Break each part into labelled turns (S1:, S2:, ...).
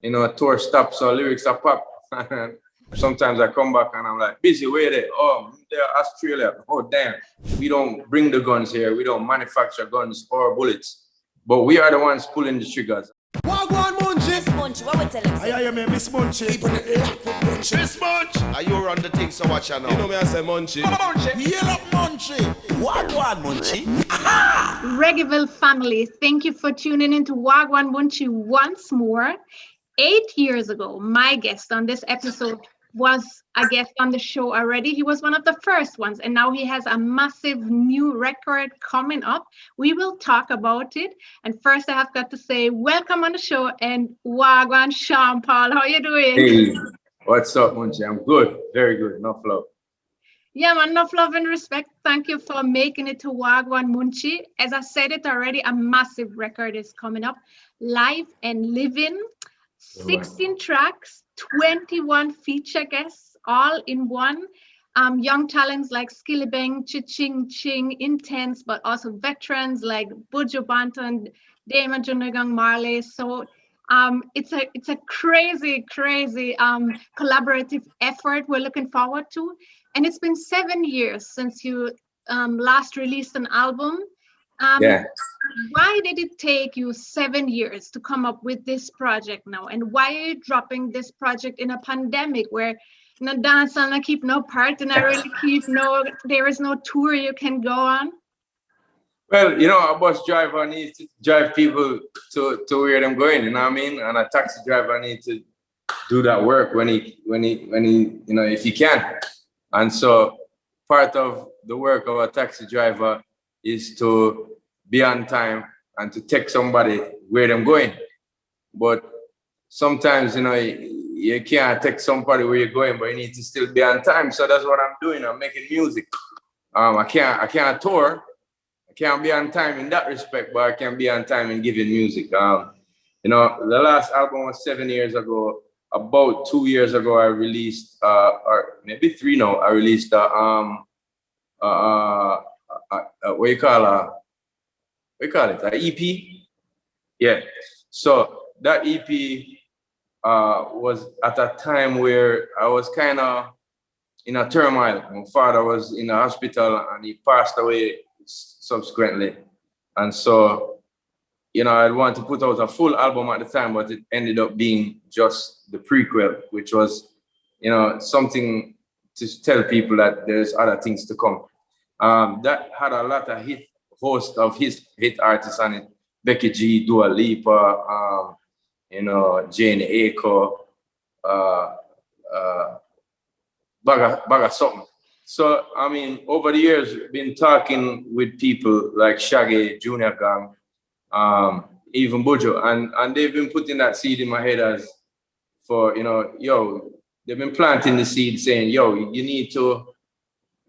S1: you know, tour stops or lyrics are pop. Sometimes I come back and I'm like, busy, where they? Oh, they're Australia. Oh, damn. We don't bring the guns here. We don't manufacture guns or bullets. But we are the ones pulling the triggers.
S2: Wha Gwaan Munchy.
S3: Miss Munchy, what we tell him?
S2: I hear me, Miss Munchy.
S4: People that laugh with Munchy.
S2: Miss Munchy.
S4: Are you run the thing, so watch out now.
S2: You know me, I say Munchy.
S4: Yell up Munchy. Wha Gwaan Munchy.
S5: Reggaeville family, thank you for tuning into Wha Gwaan Munchy once more. 8 years ago, my guest on this episode was a guest on the show already. He was one of the first ones, and now he has a massive new record coming up. We will talk about it. And first, I have got to say, welcome on the show, and Wha Gwaan Sean Paul. How you doing?
S1: Hey, what's up, Munchy? I'm good. Very good. Enough love.
S5: Yeah, man, enough love and respect. Thank you for making it to Wha Gwaan Munchy. As I said it already, a massive record is coming up. Live and Livin', 16 tracks, 21 feature guests, all in one. Young talents like Skilly Bang, Ching Ching, Intense, but also veterans like Buju Banton, Dama Junagang Marley. So it's a crazy collaborative effort we're looking forward to. And it's been 7 years since you last released an album.
S1: Yeah.
S5: Why did it take you 7 years to come up with this project now? And why are you dropping this project in a pandemic where no dance and I keep no part and I really there is no tour you can go on?
S1: Well, you know, a bus driver needs to drive people to where they're going, you know what I mean? And a taxi driver needs to do that work when he, you know, if he can. And so part of the work of a taxi driver is to be on time and to take somebody where they're going. But sometimes, you know, you can't take somebody where you're going, but you need to still be on time. So that's what I'm doing. I'm making music. I can't tour. I can't be on time in that respect, but I can be on time in giving music. You know, the last album was 7 years ago. About 2 years ago, I released, or maybe 3 now, I released what you call it, an EP? Yeah. So that EP was at a time where I was kind of in a turmoil. My father was in a hospital and he passed away subsequently. And so, you know, I'd want to put out a full album at the time, but it ended up being just the prequel, which was, you know, something to tell people that there's other things to come. That had a lot of host of hit artists on it. Becky G, Dua Lipa, you know, Jane Aiko, Baga something. So, I mean, over the years, been talking with people like Shaggy, Junior Gang, even Buju, and they've been putting that seed in my head as for, you know, yo, they've been planting the seed saying, yo,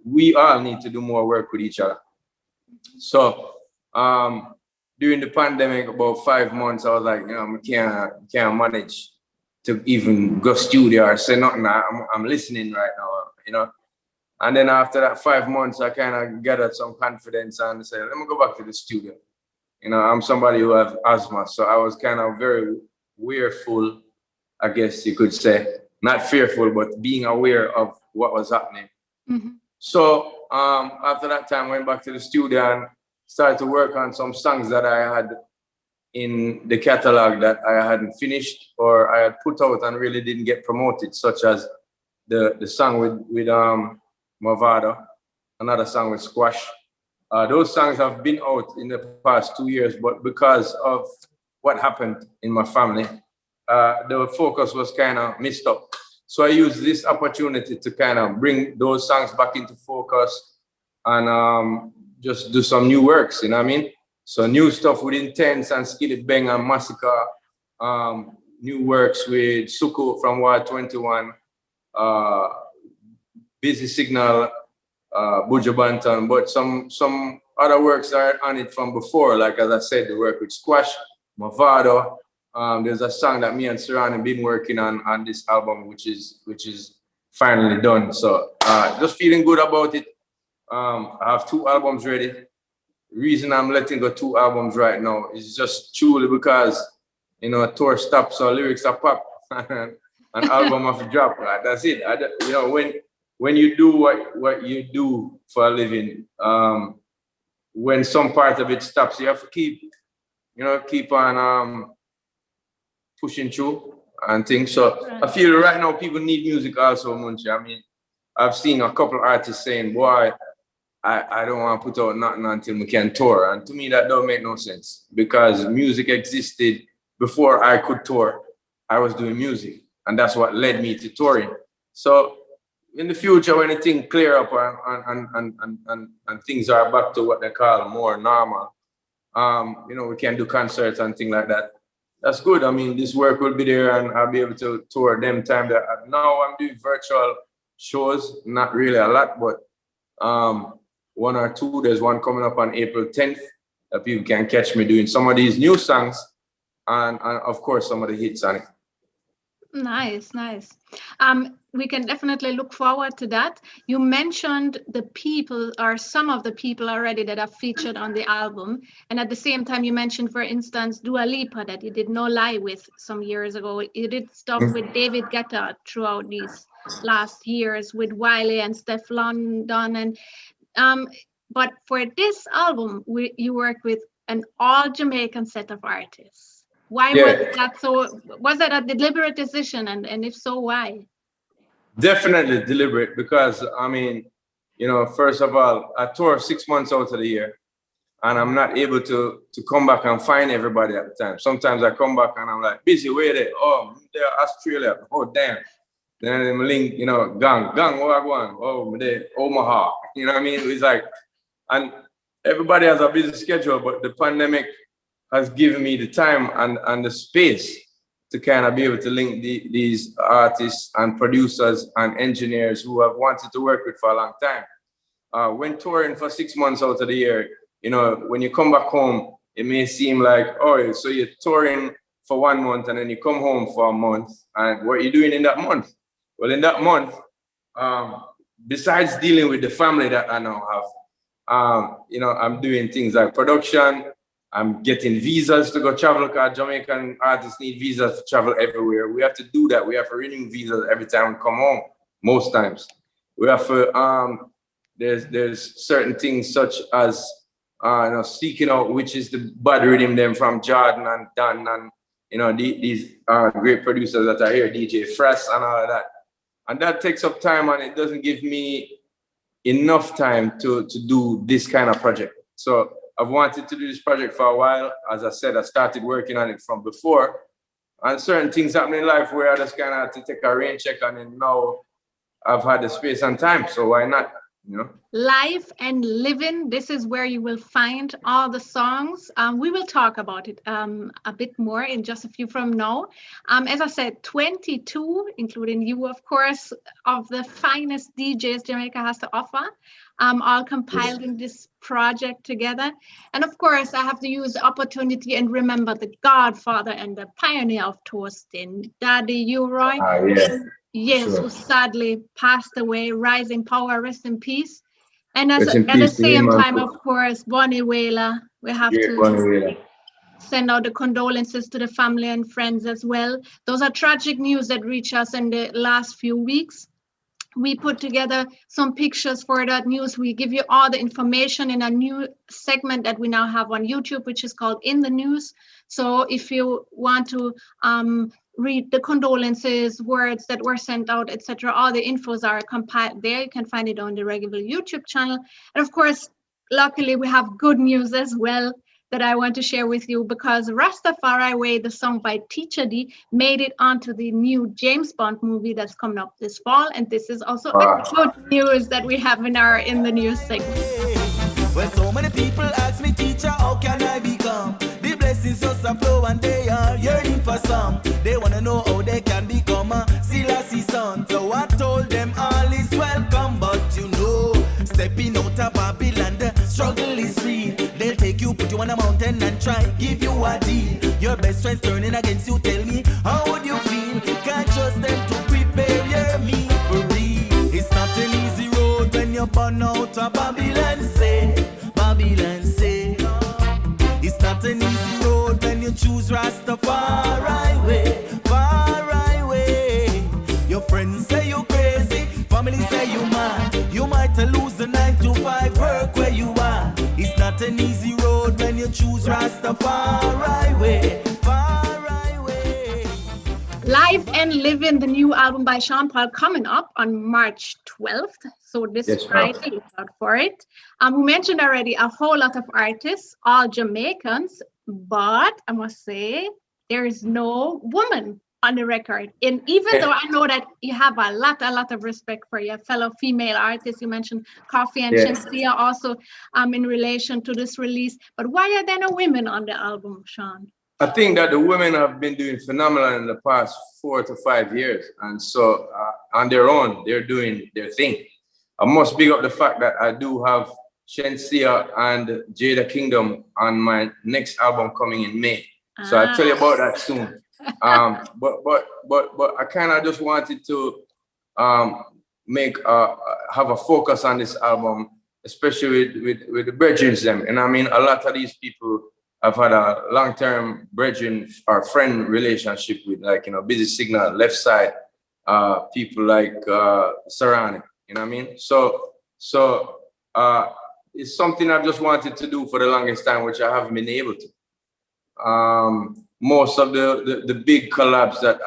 S1: we all need to do more work with each other. So during the pandemic, about 5 months, I was like, you know, I can't manage to even go studio or say nothing. I'm listening right now, you know. And then after that 5 months, I kind of gathered some confidence and said, let me go back to the studio. You know, I'm somebody who has asthma, so I was kind of very fearful, I guess you could say. Not fearful, but being aware of what was happening. Mm-hmm. So after that time, I went back to the studio and started to work on some songs that I had in the catalog that I hadn't finished or I had put out and really didn't get promoted, such as the song with Mavado, another song with Squash. Those songs have been out in the past 2 years, but because of what happened in my family, the focus was kind of messed up. So I used this opportunity to kind of bring those songs back into focus and just do some new works, you know what I mean? So new stuff with Intense and Skilly Bang and Massacre, new works with Suku from Ward 21, Busy Signal, Buju Banton, but some other works are on it from before, like as I said, the work with Squash, Mavado. There's a song that me and Saran have been working on this album, which is finally done. So just feeling good about it. I have 2 albums ready. The reason I'm letting go 2 albums right now is just truly because you know, a tour stops, so lyrics are pop, an album of a drop. That's it. You know, when you do what you do for a living, when some part of it stops, you have to keep on pushing through and things. So I feel right now people need music also, Munchy. I mean, I've seen a couple artists saying, boy, I don't want to put out nothing until we can tour. And to me, that don't make no sense because music existed before I could tour. I was doing music, and that's what led me to touring. So in the future, when the thing clear up and things are back to what they call more normal, you know, we can do concerts and things like that. That's good. I mean, this work will be there, and I'll be able to tour them time. That now I'm doing virtual shows, not really a lot, but one or two. There's one coming up on April 10th that people can catch me doing some of these new songs and of course some of the hits on it.
S5: Nice. We can definitely look forward to that. You mentioned the people or some of the people already that are featured on the album. And at the same time, you mentioned, for instance, Dua Lipa that you did No Lie with some years ago. You did stuff with David Guetta throughout these last years with Wiley and Steph London. But for this album, you worked with an all Jamaican set of artists. Why was that so? Was that a deliberate decision? And if so, why?
S1: Definitely deliberate because, I mean, you know, first of all, I tour 6 months out of the year and I'm not able to come back and find everybody at the time. Sometimes I come back and I'm like, busy, where they? Oh, they're Australia. Oh, damn. Then I'm link, you know, gang, Wha Gwaan. Oh, they Omaha. You know what I mean? It's like, and everybody has a busy schedule, but the pandemic has given me the time and the space to kind of be able to link these artists and producers and engineers who have wanted to work with for a long time. When touring for 6 months out of the year, you know, when you come back home, it may seem like, oh, so you're touring for 1 month and then you come home for a month. And what are you doing in that month? Well, in that month, besides dealing with the family that I now have, you know, I'm doing things like production. I'm getting visas to go travel because Jamaican artists need visas to travel everywhere. We have to do that. We have to renew visas every time we come home, most times. We have to, there's certain things such as, you know, seeking out which is the bad rhythm them from Jordan and Dan and, you know, these great producers that are here, DJ Fresh and all of that. And that takes up time and it doesn't give me enough time to do this kind of project. So I've wanted to do this project for a while. As I said, I started working on it from before. And certain things happen in life where I just kind of have to take a rain check on it. Now I've had the space and time, so why not? You know? Live
S5: and Livin, this is where you will find all the songs. We will talk about it a bit more in just a few from now. As I said, 22, including you, of course, of the finest DJs Jamaica has to offer, all compiled in this project together. And of course, I have to use the opportunity and remember the godfather and the pioneer of toasting, Daddy U-Roy. Yes,
S1: sure.
S5: Who sadly passed away. Rise in power, rest in peace. And at the same time, of course, Bunny Wailer. We have to send out the condolences to the family and friends as well. Those are tragic news that reached us in the last few weeks. We put together some pictures for that news. We give you all the information in a new segment that we now have on YouTube, which is called In the News. So if you want to read the condolences, words that were sent out, etc., all the infos are compiled there. You can find it on the Reggaeville YouTube channel. And of course, luckily, we have good news as well that I want to share with you because Rastafari Way, the song by Teacha Dee, made it onto the new James Bond movie that's coming up this fall. And this is also a good news that we have in the news segment.
S4: Well, so many people ask me, teacher, how can I become? The blessings just a flow and they are yearning for some. They want to know how they can become a Selassie son. So I told them all is welcome, but you know, stepping out of Babylon, the struggle is real. They'll take you, put you on a mountain and try, give you a deal. Your best friend's turning against you, tell me, how would you feel? Can't trust them to prepare your meal for real. It's not an easy road when you're born out of Babylon, say. Babylon, say. It's not an easy road when you're choose Rastafari way, far way. Your friends say you crazy, family say you mad. You might lose the 9 to 5 work where you are. It's not an easy road when you choose Rastafari way, far way.
S5: Live and Livin, the new album by Sean Paul, coming up on March 12th. So this Friday, look out for it. We mentioned already a whole lot of artists, all Jamaicans, but I must say there is no woman on the record. And even though I know that you have a lot of respect for your fellow female artists, you mentioned Coffee and Shensia also in relation to this release. But why are there no women on the album, Sean?
S1: I think that the women have been doing phenomenal in the past 4 to 5 years. And so on their own, they're doing their thing. I must big up the fact that I do have Shensia and Jada Kingdom on my next album coming in May. So I'll tell you about that soon. But I kind of just wanted to have a focus on this album, especially with the brethren them. And I mean, a lot of these people I've had a long-term brethren or friend relationship with, like, you know, Busy Signal, Left Side, people like Sarani, you know what I mean? So it's something I've just wanted to do for the longest time, which I haven't been able to. Most of the big collabs that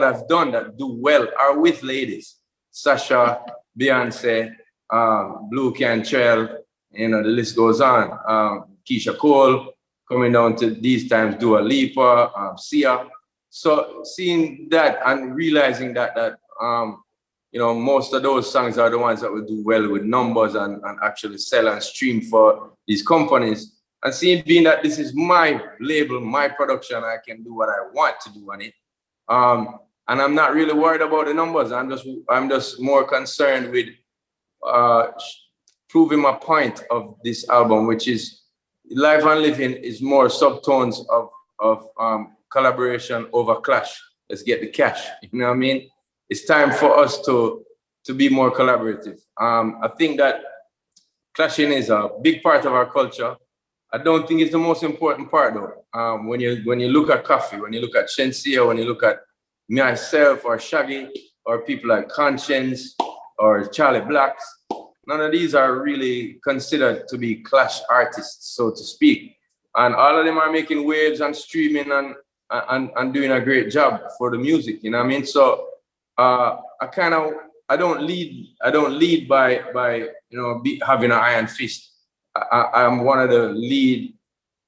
S1: I've done that do well are with ladies. Sasha, Beyonce, Blue Cantrell, you know, the list goes on. Keisha Cole, coming down to these times, Dua Lipa, Sia. So seeing that and realizing that you know, most of those songs are the ones that will do well with numbers and actually sell and stream for these companies. And seeing being that this is my label, my production, I can do what I want to do on it. And I'm not really worried about the numbers. I'm just more concerned with proving my point of this album, which is Live and Living is more subtones of collaboration over clash. Let's get the cash. You know what I mean? It's time for us to be more collaborative. I think that clashing is a big part of our culture. I don't think it's the most important part though. When you look at Coffee, when you look at Shensia, when you look at myself or Shaggy or people like Conscience or Charlie Blacks, none of these are really considered to be clash artists, so to speak. And all of them are making waves and streaming and doing a great job for the music, you know what I mean? So I don't lead by you know, having an iron fist. I'm one of the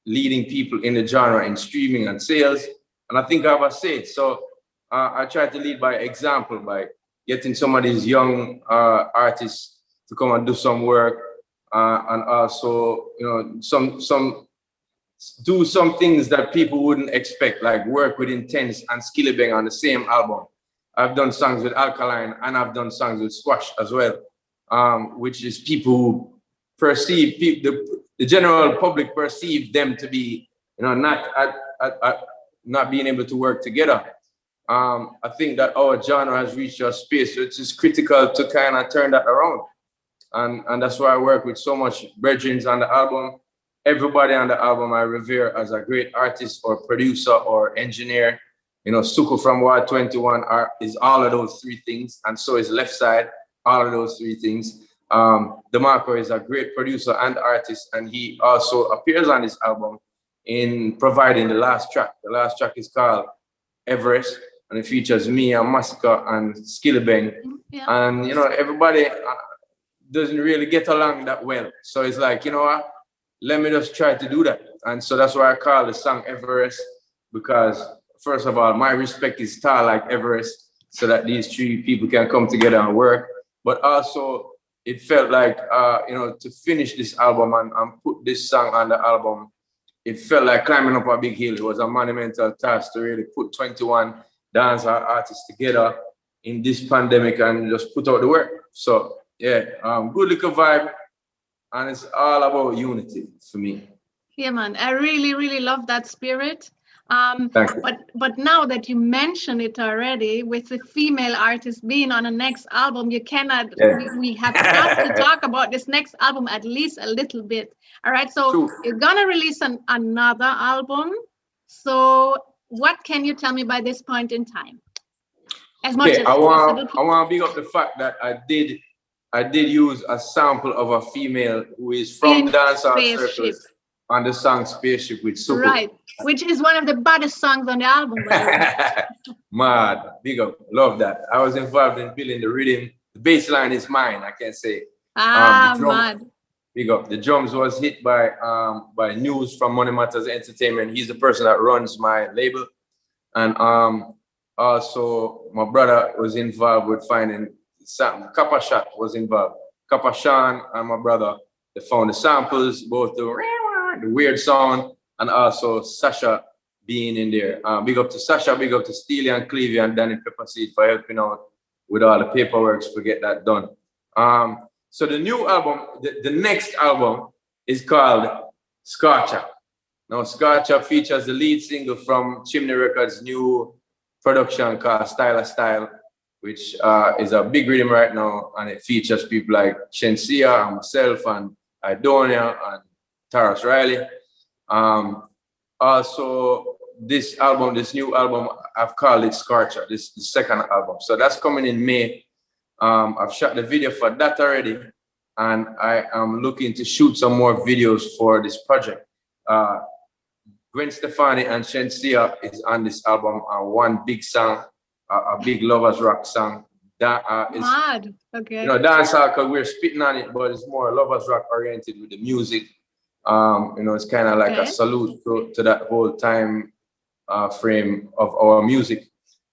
S1: leading people in the genre in streaming and sales, and I think I have a say. So I try to lead by example, by getting some of these young artists to come and do some work, and also, you know, do some things that people wouldn't expect, like work with Intense and Skillibeng on the same album. I've done songs with Alkaline and I've done songs with Squash as well, which is people who perceive, the general public perceive them to be, you know, not being able to work together. I think that our genre has reached a space which is critical to kind of turn that around. And that's why I work with so much brethren on the album. Everybody on the album I revere as a great artist or producer or engineer. You know, Suku from Ward 21 is all of those three things. And so is Left Side, all of those three things. DeMarco is a great producer and artist, and he also appears on this album in providing the last track. The last track is called Everest, and it features me and Masika and Skillibeng. Yeah. And, you know, everybody doesn't really get along that well. So it's like, you know what, let me just try to do that. And so that's why I call the song Everest, because first of all, my respect is tall like Everest, so that these three people can come together and work. But also, it felt like, you know, to finish this album and put this song on the album, it felt like climbing up a big hill. It was a monumental task to really put 21 dancehall artists together in this pandemic and just put out the work. So yeah, good little vibe, and it's all about unity for me.
S5: Yeah, man, I really, really love that spirit.
S1: Thank you.
S5: But now that you mention it already, with the female artist being on the next album, you cannot.
S1: Yeah.
S5: We have got to talk about this next album at least a little bit. All right, so
S1: True.
S5: you're gonna release another album. So what can you tell me by this point in time? As much as
S1: I
S5: possible.
S1: want to big up the fact that I did use a sample of a female who is from dancehall circles on the song Spaceship with Super.
S5: Right, which is one of the baddest songs on the album. By the way.
S1: Mad, big up, love that. I was involved in building the rhythm. The bass line is mine, I can say.
S5: Mad.
S1: Big up. The drums was hit by News from Money Matters Entertainment. He's the person that runs my label. And also my brother was involved with finding something. Kappa Shot was involved. Kappa Sean and my brother, they found the samples, both the weird sound, and also Sasha being in there. Big up to Sasha, big up to Steely and Clevie and Danny Pepperseed for helping out with all the paperwork to get that done. So the new album, the next album is called Scorcher. Now Scorcher features the lead single from Chimney Records' new production called Style of Style, which is a big rhythm right now, and it features people like Shensia and myself and Idonia and Taras Riley. Also, this new album, I've called it Scorcher. This is the second album. So that's coming in May. I've shot the video for that already, and I am looking to shoot some more videos for this project. Gwen Stefani and Shensia is on this album, one big song, a big lovers rock song. That is
S5: mad. Okay.
S1: You know, dancehall, because we're spitting on it, but it's more lovers rock oriented with the music. You know, it's kind of like a salute to that whole time frame of our music.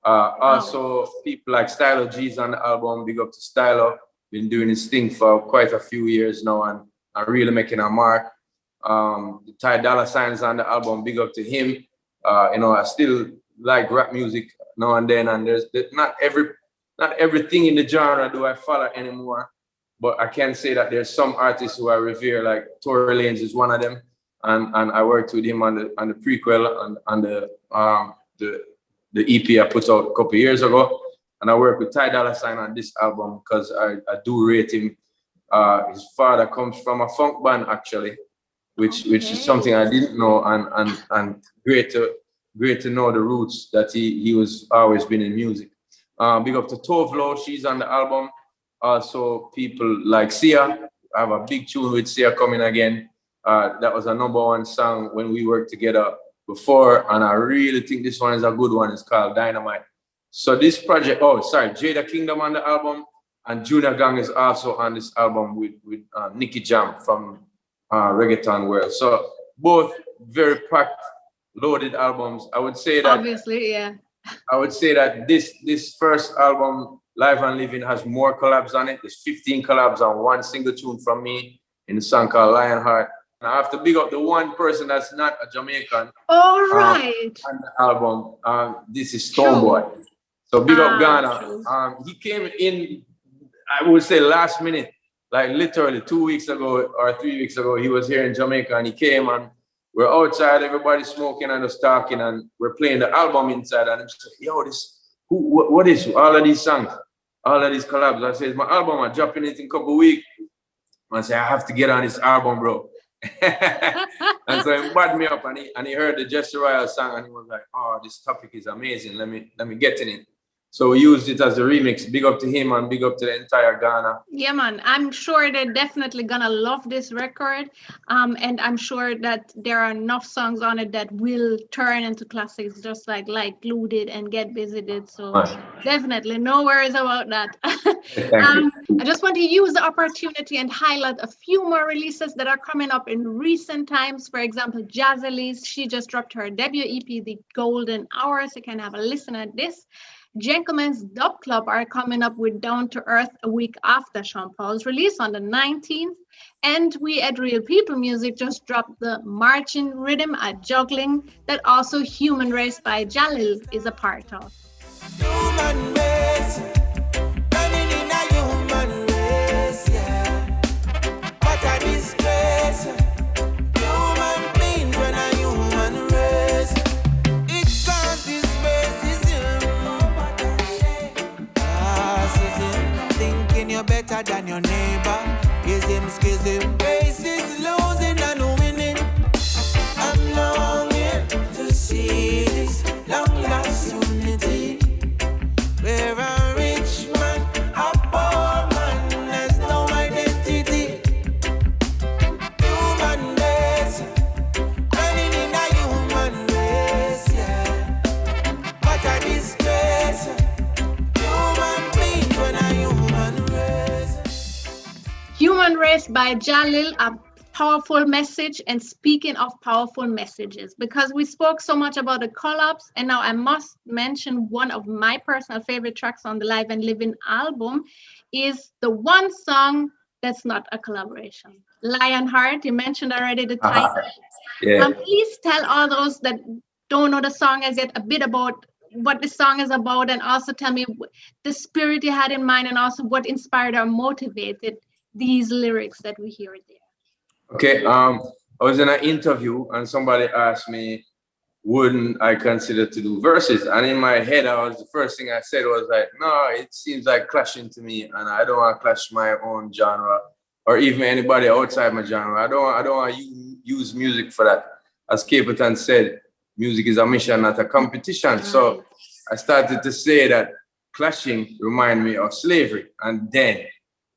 S1: Also, people like Stylo G's on the album. Big up to Stylo. Been doing his thing for quite a few years now, and really making a mark. The Ty Dolla Sign's on the album. Big up to him. You know, I still like rap music now and then, and there's not everything in the genre do I follow anymore. But I can say that there's some artists who I revere, like Tory Lanez is one of them, and I worked with him on the prequel and the EP I put out a couple years ago, and I worked with Ty Dolla Sign on this album because I do rate him. His father comes from a funk band actually, which is something I didn't know, and great to know the roots that he was always been in music. Big up to Tovlo, she's on the album. Also, people like Sia. I have a big tune with Sia coming again. That was a #1 song when we worked together before, and I really think this one is a good one. It's called Dynamite. So this project, Jada Kingdom on the album, and Junior Gang is also on this album with Nicky Jam from Reggaeton World. So both very packed, loaded albums. I would say that
S5: obviously, yeah.
S1: I would say that this first album, Live and Living, has more collabs on it. There's 15 collabs on one single tune from me in the song called Lionheart. And I have to big up the one person that's not a Jamaican.
S5: All right.
S1: On the album. This is Stoneboy. So big up Ghana. He came in, I would say last minute, like literally 2 weeks ago or 3 weeks ago. He was here in Jamaica and he came and we're outside, everybody smoking and us talking, and we're playing the album inside. And I'm just like, yo, what is all of these songs, all of these collabs? I said, my album, I'm dropping it in a couple of weeks. I said, I have to get on this album, bro. And so he brought me up, and he heard the Jaz Royal song, and he was like, oh, this topic is amazing. Let me get in it. So we used it as a remix. Big up to him and big up to the entire Ghana.
S5: Yeah, man. I'm sure they're definitely gonna love this record. And I'm sure that there are enough songs on it that will turn into classics, just like Glue did and Get Busy did. So definitely no worries about that. I just want to use the opportunity and highlight a few more releases that are coming up in recent times. For example, Jaz Elise, she just dropped her debut EP, The Golden Hour. So you can have a listen at this. Gentlemen's Dub Club are coming up with Down to Earth a week after Sean Paul's release on the 19th. And we at Real People Music just dropped the Marching Rhythm at Juggling that also Human Race by Jah-Lil is a part of.
S4: Human race, running in a human race, yeah. What a disgrace. Human beings run a human race. better than your neighbor. Ism, schism, races, losing and winning. I'm longing to see this long lost unity, where a rich man, a poor man has no identity. Human race, running in a human race, yeah. What a disgrace. Human beings when a human race.
S5: Human Race by Jah-Lil, a powerful message. And speaking of powerful messages, because we spoke so much about the collabs, and now I must mention one of my personal favorite tracks on the Live and Livin album is the one song that's not a collaboration. Lionheart, you mentioned already the title.
S1: Yeah.
S5: Please tell all those that don't know the song as yet a bit about what the song is about, and also tell me the spirit you had in mind, and also what inspired or motivated these lyrics that we hear there.
S1: Okay, I was in an interview and somebody asked me, wouldn't I consider to do verses? And in my head, the first thing I said was like, no, it seems like clashing to me, and I don't want to clash my own genre or even anybody outside my genre. I don't want to use music for that. As Capleton said, music is a mission, not a competition.
S5: Right.
S1: So I started to say that clashing remind me of slavery, and then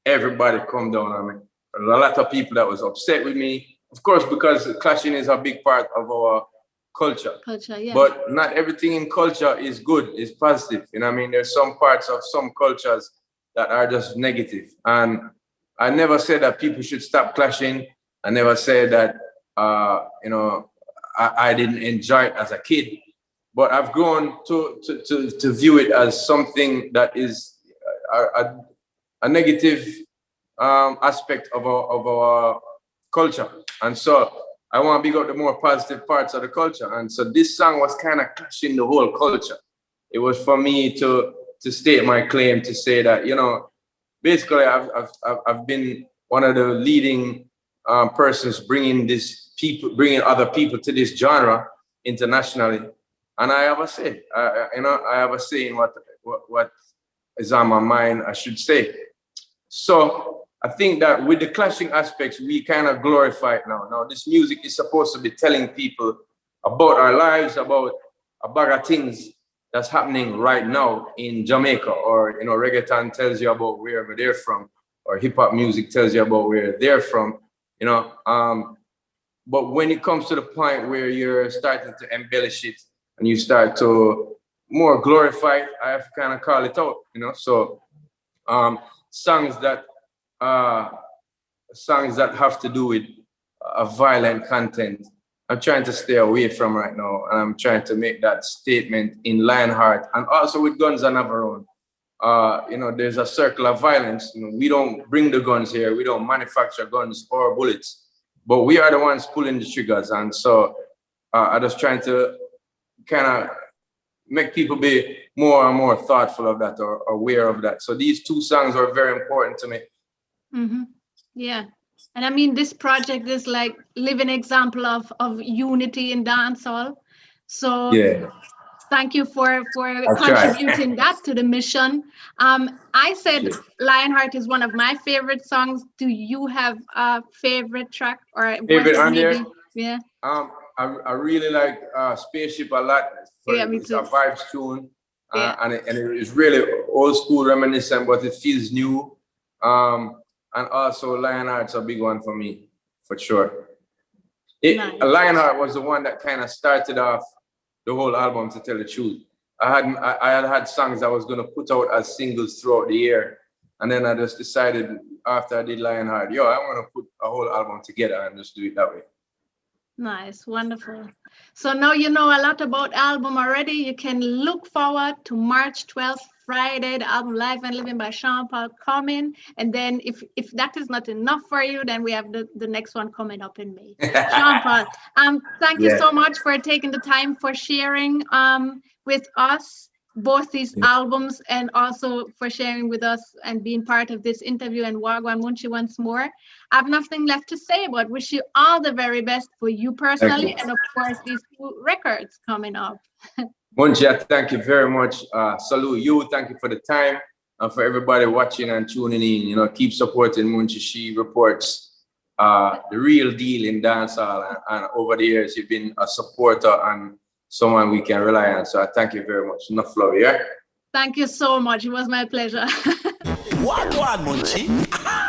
S1: everybody come down on me. A lot of people that was upset with me, of course, because clashing is a big part of our culture.
S5: Yeah.
S1: But not everything in culture is good, is positive. You know what I mean? There's some parts of some cultures that are just negative. And I never said that people should stop clashing. I never said that, I didn't enjoy it as a kid. But I've grown to view it as something that is a negative aspect of our culture. And so I want to big up the more positive parts of the culture. And so this song was kind of clashing the whole culture. It was for me to state my claim, to say that, basically I've been one of the leading persons bringing other people to this genre internationally. And I have a say, I have a say in what is on my mind, I should say. So I think that with the clashing aspects, we kind of glorify it now. Now, this music is supposed to be telling people about our lives, about a bag of things that's happening right now in Jamaica, or, reggaeton tells you about wherever they're from, or hip hop music tells you about where they're from, but when it comes to the point where you're starting to embellish it and you start to more glorify it, I have to kind of call it out, so songs that have to do with violent content, I'm trying to stay away from right now, and I'm trying to make that statement in Lionheart, and also with Guns and Navarone. There's a circle of violence. We don't bring the guns here. We don't manufacture guns or bullets, but we are the ones pulling the triggers. And so I'm just trying to kind of make people be more and more thoughtful of that, or aware of that. So these two songs are very important to me.
S5: Mm-hmm. Yeah. And I mean, this project is like living example of unity in dancehall. So
S1: yeah,
S5: thank you for contributing that to the mission. I said Lionheart is one of my favorite songs. Do you have a favorite track or
S1: favorite on there?
S5: Yeah.
S1: I really like Spaceship a lot.
S5: Yeah, me
S1: it's
S5: too.
S1: a vibes tune,
S5: Yeah.
S1: and it is really old school reminiscent, but it feels new. And also Lionheart's a big one for me, for sure.
S5: Nice.
S1: Lionheart was the one that kind of started off the whole album, to tell the truth. I had songs I was gonna put out as singles throughout the year, and then I just decided after I did Lionheart, I want to put a whole album together and just do it that way.
S5: Nice, wonderful. So now you know a lot about album already. You can look forward to March 12th, Friday, the album Live and Livin by Sean Paul coming. And then if that is not enough for you, then we have the next one coming up in May. Sean Paul, thank you so much for taking the time for sharing with us both these albums, and also for sharing with us and being part of this interview, and Wha Gwaan Munchy once more. I have nothing left to say, but wish you all the very best for you personally, and of course these two records coming up.
S1: Munchy, thank you very much. Salute you. Thank you for the time. And for everybody watching and tuning in, you know, keep supporting Munchy. She reports the real deal in dancehall. And over the years, you've been a supporter and someone we can rely on. So I thank you very much. Enough love, yeah?
S5: Thank you so much. It was my pleasure.
S4: Wha Gwaan Munchy.